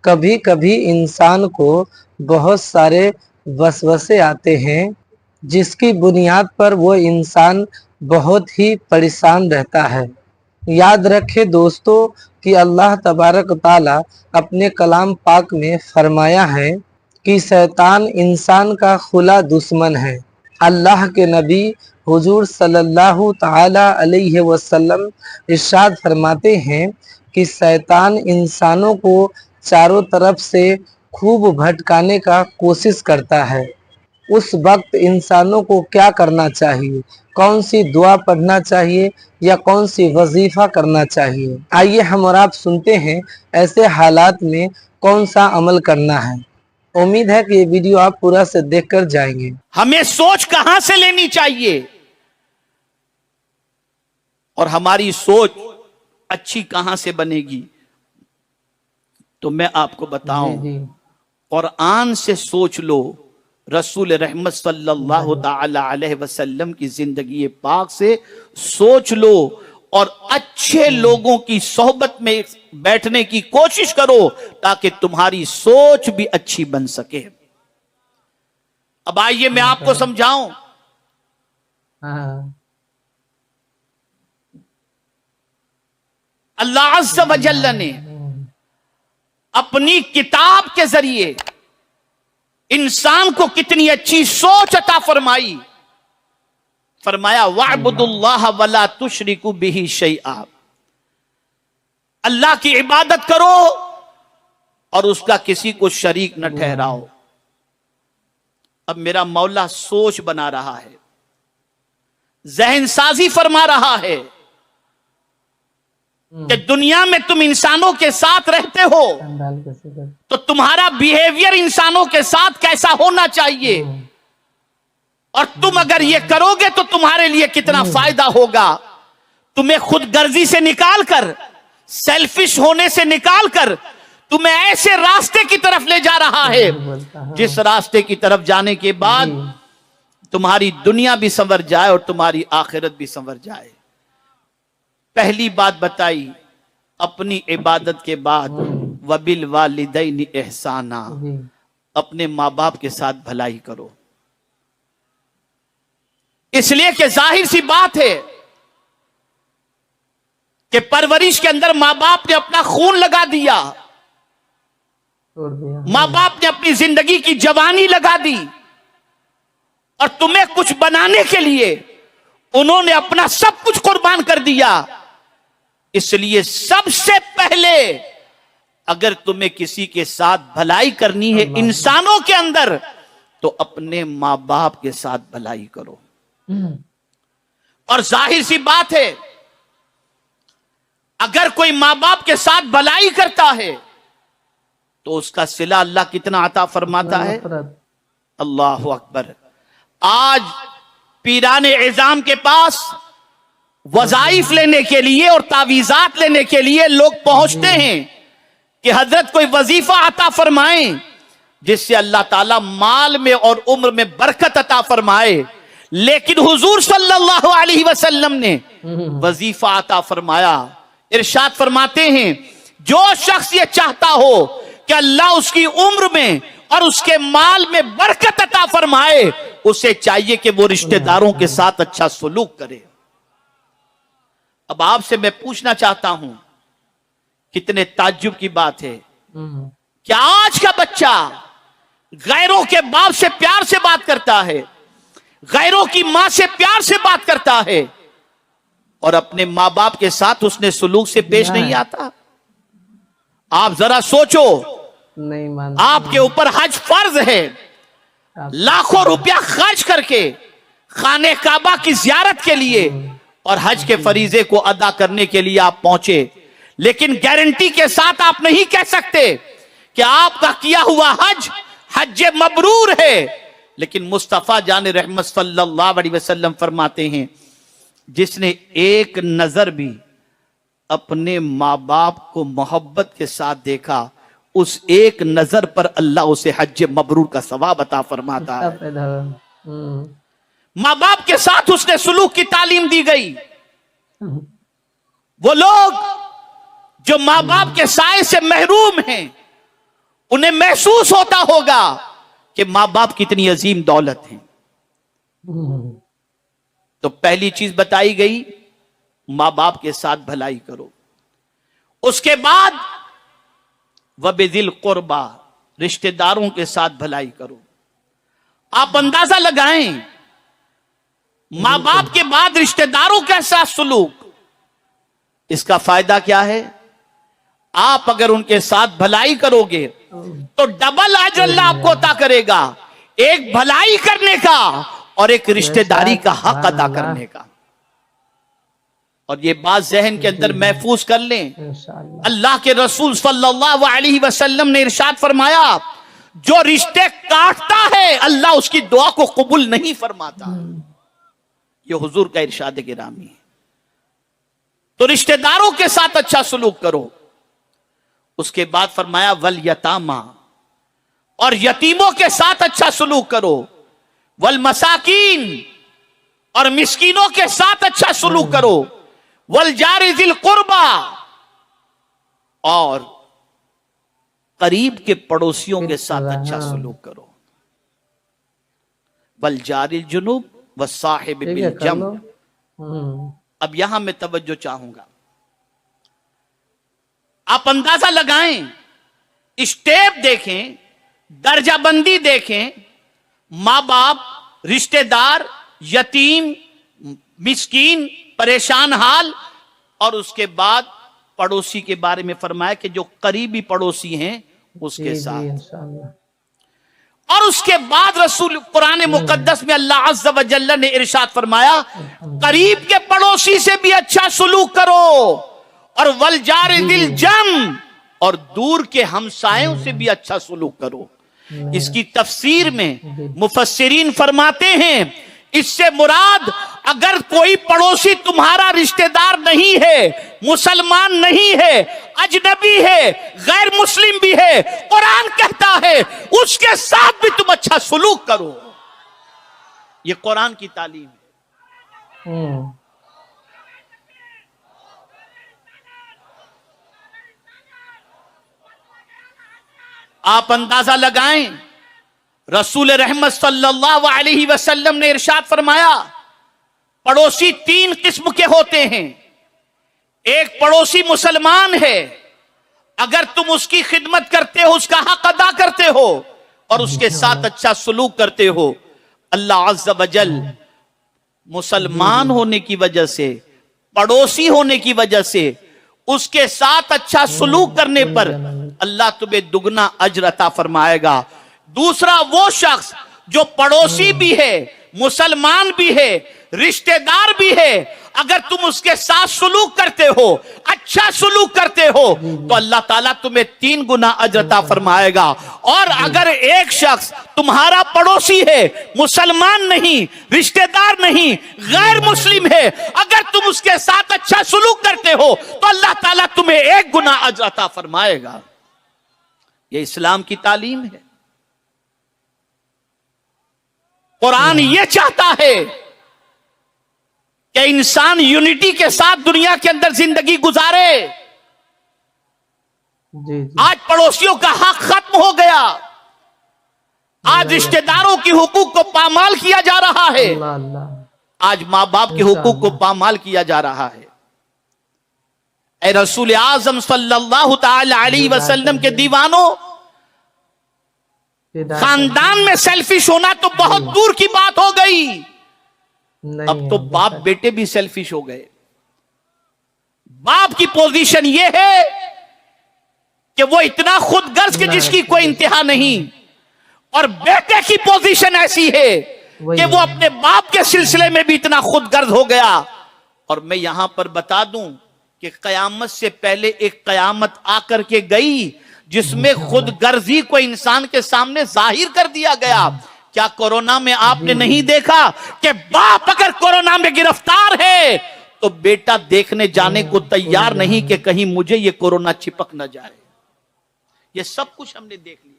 कभी कभी इंसान को बहुत सारे वसवसे आते हैं जिसकी बुनियाद पर वो इंसान बहुत ही परेशान रहता है। याद रखें दोस्तों कि अल्लाह तबारक ताला अपने कलाम पाक में फरमाया है कि शैतान इंसान का खुला दुश्मन है। अल्लाह के नबी हुजूर सल्लल्लाहु ताला अलैहि वसल्लम इरशाद फरमाते हैं कि शैतान इंसानों को चारों तरफ से खूब भटकाने का कोशिश करता है। उस वक्त इंसानों को क्या करना चाहिए, कौन सी दुआ पढ़ना चाहिए या कौन सी वजीफा करना चाहिए, आइए हम और आप सुनते हैं ऐसे हालात में कौन सा अमल करना है। उम्मीद है कि ये वीडियो आप पूरा से देखकर जाएंगे। हमें सोच कहां से लेनी चाहिए और हमारी सोच अच्छी कहां से बनेगी, तो मैं आपको बताऊं, कुरान से सोच लो, रसूल रहमत सल्लल्लाहु ताला अलैहि वसल्लम की जिंदगी पाक से सोच लो और अच्छे लोगों की सोहबत में बैठने की कोशिश करो ताकि तुम्हारी सोच भी अच्छी बन सके। अब आइए मैं आपको समझाऊं। अल्लाह अज़्ज़ व जल्ल ने अपनी किताब के जरिए इंसान को कितनी अच्छी सोच अता फरमाई। फरमाया वअब्दुल्लाह वला तुशरिकू बिही शैआ, अल्लाह की इबादत करो और उसका किसी को शरीक न ठहराओ। अब मेरा मौला सोच बना रहा है, जहन साजी फरमा रहा है कि दुनिया में तुम इंसानों के साथ रहते हो तो तुम्हारा बिहेवियर इंसानों के साथ कैसा होना चाहिए, और तुम अगर ये करोगे तो तुम्हारे लिए कितना फायदा होगा। तुम्हें खुद गर्जी से निकालकर, सेल्फिश होने से निकालकर तुम्हें ऐसे रास्ते की तरफ ले जा रहा है जिस रास्ते की तरफ जाने के बाद तुम्हारी दुनिया भी संवर जाए और तुम्हारी आखिरत भी संवर जाए। पहली बात बताई अपनी इबादत के बाद, वबिल वालिदैनि एहसाना, अपने माँ बाप के साथ भलाई करो। इसलिए कि जाहिर सी बात है कि परवरिश के अंदर माँ बाप ने अपना खून लगा दिया, माँ बाप ने अपनी जिंदगी की जवानी लगा दी, और तुम्हें कुछ बनाने के लिए उन्होंने अपना सब कुछ कुर्बान कर दिया। इसलिए सबसे पहले अगर तुम्हें किसी के साथ भलाई करनी है इंसानों के अंदर, तो अपने माँ बाप के साथ भलाई करो। और जाहिर सी बात है अगर कोई माँ बाप के साथ भलाई करता है तो उसका सिला अल्लाह कितना अता फरमाता है। अल्लाह अकबर। आज पीराने इज़ाम के पास वज़ाइफ लेने के लिए और तावीज़ात लेने के लिए लोग पहुंचते हैं कि हजरत कोई वजीफा अता फरमाएं जिससे अल्लाह ताला माल में और उम्र में बरकत अता फरमाए। लेकिन हुजूर सल्लल्लाहु अलैहि वसल्लम ने वजीफा अता फरमाया। इरशाद फरमाते हैं जो शख्स ये चाहता हो कि अल्लाह उसकी उम्र में और उसके माल में बरकत अता फरमाए, उसे चाहिए कि वो रिश्तेदारों के साथ अच्छा सलूक करे। अब आपसे मैं पूछना चाहता हूं, कितने ताज्जुब की बात है, क्या आज का बच्चा गैरों के बाप से प्यार से बात करता है, गैरों की मां से प्यार से बात करता है, और अपने मां बाप के साथ उसने सलूक से पेश नहीं आता? आप जरा सोचो, नहीं आपके ऊपर हज फर्ज है, लाखों रुपया खर्च करके खाने काबा की जियारत के लिए और हज के फरीजे को अदा करने के लिए आप पहुंचे, लेकिन गारंटी के साथ आप नहीं कह सकते कि आपका किया हुआ हज हज मबरूर है। लेकिन मुस्तफा जान रहमत सल्लल्लाहु अलैहि वसल्लम फरमाते हैं जिसने एक नजर भी अपने माँ बाप को मोहब्बत के साथ देखा, उस एक नजर पर अल्लाह उसे हज मबरूर का सवाब अता फरमाता है। माँ बाप के साथ उसने सुलूक की तालीम दी गई। वो लोग जो माँ बाप के साए से महरूम हैं, उन्हें महसूस होता होगा कि मां बाप कितनी अजीम दौलत है। तो पहली चीज बताई गई, मां बाप के साथ भलाई करो। उसके बाद वबिदिल कुर्बा, रिश्तेदारों के साथ भलाई करो। आप अंदाजा लगाएं, मां बाप के बाद रिश्तेदारों के साथ सुलूक, इसका फायदा क्या है? आप अगर उनके साथ भलाई करोगे तो डबल अजर अल्लाह आपको अता करेगा, एक भलाई करने का और एक रिश्तेदारी का हक अदा करने का। और ये बात जहन के अंदर महफूज कर लें। अल्लाह के रसूल सल्लल्लाहु अलैहि वसल्लम ने इरशाद फरमाया, जो रिश्ते काटता है अल्लाह उसकी दुआ को कबूल नहीं फरमाता। ये हुजूर का इरशाद गिरामी है। तो रिश्तेदारों के साथ अच्छा सलूक करो। उसके बाद फरमाया वल यतामा, और यतीमों के साथ अच्छा सलूक करो। वल मसाकीन, और मिस्कीनों के साथ अच्छा सलूक करो। वल जारि जिल कुर्बा, और करीब के पड़ोसियों के साथ अच्छा सलूक करो। वल जारिल जुनूब व साहिब बिल जम। अब यहां मैं तवज्जो चाहूंगा, आप अंदाजा लगाएं, स्टेप देखें, दर्जाबंदी देखें। मां बाप, रिश्तेदार, यतीम, मिस्कीन, परेशान हाल, और उसके बाद पड़ोसी के बारे में फरमाया कि जो करीबी पड़ोसी हैं उसके साथ। और उसके बाद रसूल कुरान मुकद्दस में अल्लाह अज़्ज़ व जल्ल ने इरशाद फरमाया, करीब के पड़ोसी से भी अच्छा सुलूक करो। और वल जार दिल जम, और दूर के हमसायों से भी अच्छा सुलूक करो। इसकी तफसीर में मुफस्सिरीन फरमाते हैं, इससे मुराद अगर कोई पड़ोसी तुम्हारा रिश्तेदार नहीं है, मुसलमान नहीं है, अजनबी है, गैर मुस्लिम भी है, कुरान कहता है उसके साथ भी तुम अच्छा सुलूक करो। ये कुरान की तालीम है। आप अंदाजा लगाएं, रसूल रहमत सल्लल्लाहु अलैहि वसल्लम ने इरशाद फरमाया, पड़ोसी तीन किस्म के होते हैं। एक पड़ोसी मुसलमान है, अगर तुम उसकी खिदमत करते हो, उसका हक अदा करते हो और उसके साथ अच्छा सलूक करते हो, अल्लाह अज़्ज़ व जल मुसलमान होने की वजह से, पड़ोसी होने की वजह से, उसके साथ अच्छा सलूक करने पर अल्लाह तुम्हें दुगना अजर अता फरमाएगा। दूसरा वो शख्स जो पड़ोसी भी है, मुसलमान भी है, रिश्तेदार भी है, अगर तुम उसके साथ सुलूक करते हो, अच्छा सुलूक करते हो, तो अल्लाह ताला तुम्हें 3 गुना अजर अता फरमाएगा। और अगर एक शख्स तुम्हारा पड़ोसी है, मुसलमान नहीं, रिश्तेदार नहीं, गैर मुस्लिम है, अगर तुम उसके साथ अच्छा सुलूक करते हो तो अल्लाह ताला तुम्हें 1 गुना अजर अता फरमाएगा। ये इस्लाम की तालीम है। कुरान ये चाहता है कि इंसान यूनिटी के साथ दुनिया के अंदर जिंदगी गुजारे। आज पड़ोसियों का हक खत्म हो गया, आज रिश्तेदारों की हुकूक को पामाल किया जा रहा है, आज मां बाप के हुकूक को पामाल किया जा रहा है। ऐ रसूल आजम सल्लल्लाहु तआला अलैहि वसल्लम के दीवानों, खानदान में सेल्फिश होना तो बहुत दूर की बात हो गई, अब तो बाप बेटे भी सेल्फिश हो गए। बाप की पोजीशन यह है कि वो इतना खुदगर्ज कि जिसकी कोई इंतहा नहीं, और बेटे की पोजीशन ऐसी है कि वो अपने बाप के सिलसिले में भी इतना खुदगर्ज हो गया। और मैं यहां पर बता दूं कि कयामत से पहले एक कयामत आकर के गई जिसमें खुदगर्जी को इंसान के सामने जाहिर कर दिया गया। क्या कोरोना में आपने नहीं देखा कि बाप अगर कोरोना में गिरफ्तार है तो बेटा देखने जाने को तैयार नहीं कि कहीं मुझे ये कोरोना चिपक न जाए। ये सब कुछ हमने देख लिया।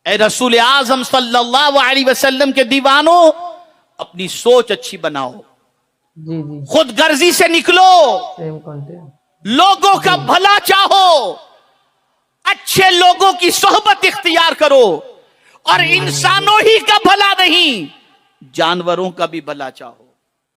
ऐ रसूल आजम सल्लल्लाहु अलैहि वसल्लम के दीवानों, अपनी सोच अच्छी बनाओ, खुदगर्जी से निकलो, लोगों का भला चाहो, अच्छे लोगों की सोहबत इख्तियार करो और इंसानों ही का भला नहीं, जानवरों का भी भला चाहो।